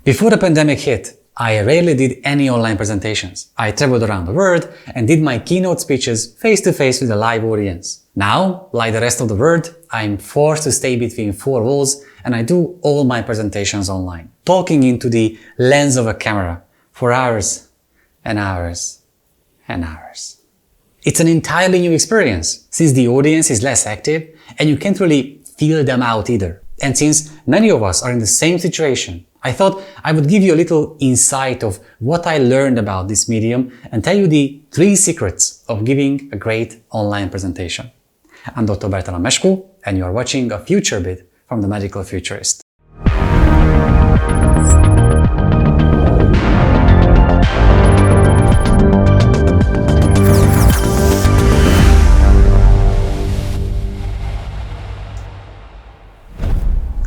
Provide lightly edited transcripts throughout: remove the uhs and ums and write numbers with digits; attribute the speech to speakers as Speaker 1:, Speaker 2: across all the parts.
Speaker 1: Before the pandemic hit, I rarely did any online presentations. I traveled around the world and did my keynote speeches face-to-face with a live audience. Now, like the rest of the world, I'm forced to stay between four walls and I do all my presentations online, talking into the lens of a camera for hours and hours and hours. It's an entirely new experience, since the audience is less active and you can't really feel them out either. And since many of us are in the same situation, I thought I would give you a little insight of what I learned about this medium and tell you the 3 secrets of giving a great online presentation. I'm Dr. Bertalan Meskó, and you are watching a Future Bit from the Medical Futurist.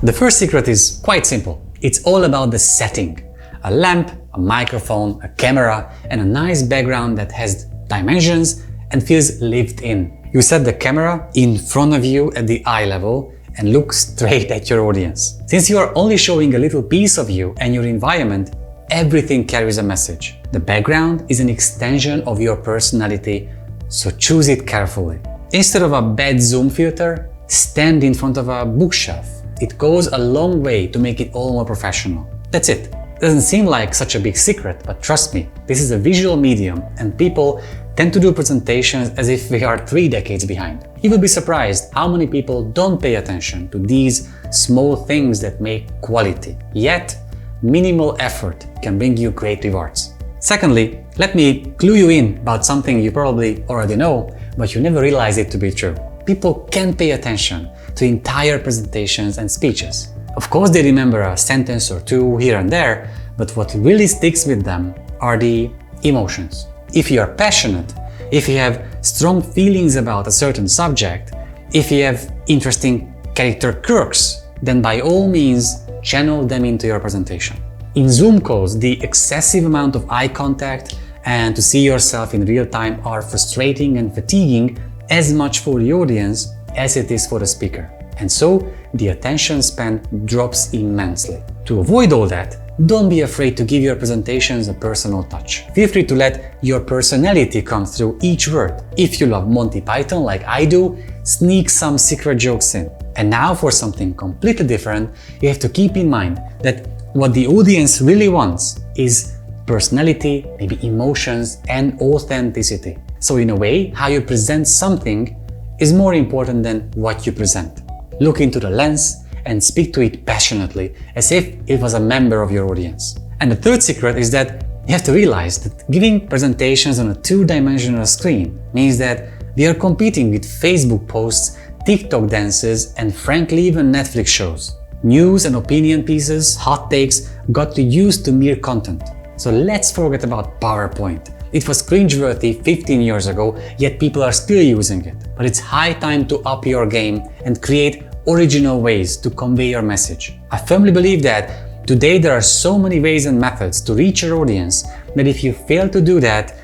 Speaker 1: The first secret is quite simple. It's all about the setting. A lamp, a microphone, a camera, and a nice background that has dimensions and feels lived in. You set the camera in front of you at the eye level and look straight at your audience. Since you are only showing a little piece of you and your environment, everything carries a message. The background is an extension of your personality, so choose it carefully. Instead of a bad zoom filter, stand in front of a bookshelf. It goes a long way to make it all more professional. That's it. Doesn't seem like such a big secret, but trust me, this is a visual medium and people tend to do presentations as if we are 3 decades behind. You will be surprised how many people don't pay attention to these small things that make quality. Yet, minimal effort can bring you great rewards. Secondly, let me clue you in about something you probably already know, but you never realize it to be true. People can pay attention to entire presentations and speeches. Of course, they remember a sentence or two here and there, but what really sticks with them are the emotions. If you are passionate, if you have strong feelings about a certain subject, if you have interesting character quirks, then by all means, channel them into your presentation. In Zoom calls, the excessive amount of eye contact and to see yourself in real time are frustrating and fatiguing as much for the audience as it is for the speaker. And so the attention span drops immensely. To avoid all that, don't be afraid to give your presentations a personal touch. Feel free to let your personality come through each word. If you love Monty Python like I do, sneak some secret jokes in. And now for something completely different, you have to keep in mind that what the audience really wants is personality, maybe emotions, and authenticity. So in a way, how you present something is more important than what you present. Look into the lens and speak to it passionately, as if it was a member of your audience. And the third secret is that you have to realize that giving presentations on a 2-dimensional screen means that we are competing with Facebook posts, TikTok dances, and frankly even Netflix shows. News and opinion pieces, hot takes got reduced to mere content. So let's forget about PowerPoint. It was cringeworthy 15 years ago, yet people are still using it. But it's high time to up your game and create original ways to convey your message. I firmly believe that today there are so many ways and methods to reach your audience that if you fail to do that,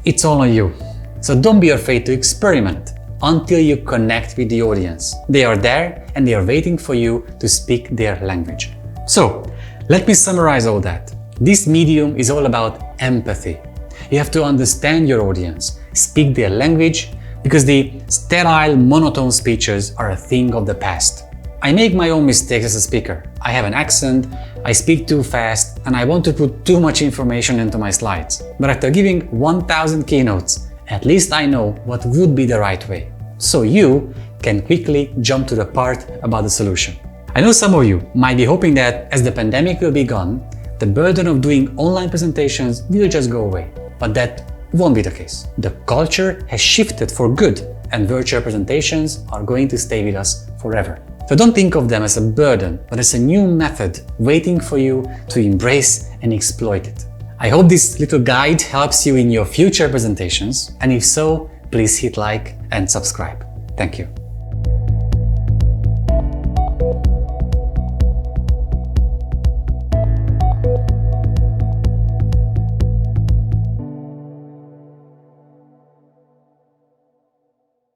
Speaker 1: it's all on you. So don't be afraid to experiment until you connect with the audience. They are there and they are waiting for you to speak their language. So, let me summarize all that. This medium is all about empathy. You have to understand your audience, speak their language, because the sterile, monotone speeches are a thing of the past. I make my own mistakes as a speaker. I have an accent, I speak too fast, and I want to put too much information into my slides. But after giving 1000 keynotes, at least I know what would be the right way. So you can quickly jump to the part about the solution. I know some of you might be hoping that as the pandemic will be gone, the burden of doing online presentations will just go away. But that won't be the case. The culture has shifted for good, and virtual presentations are going to stay with us forever. So don't think of them as a burden, but as a new method waiting for you to embrace and exploit it. I hope this little guide helps you in your future presentations, and if so, please hit like and subscribe. Thank you.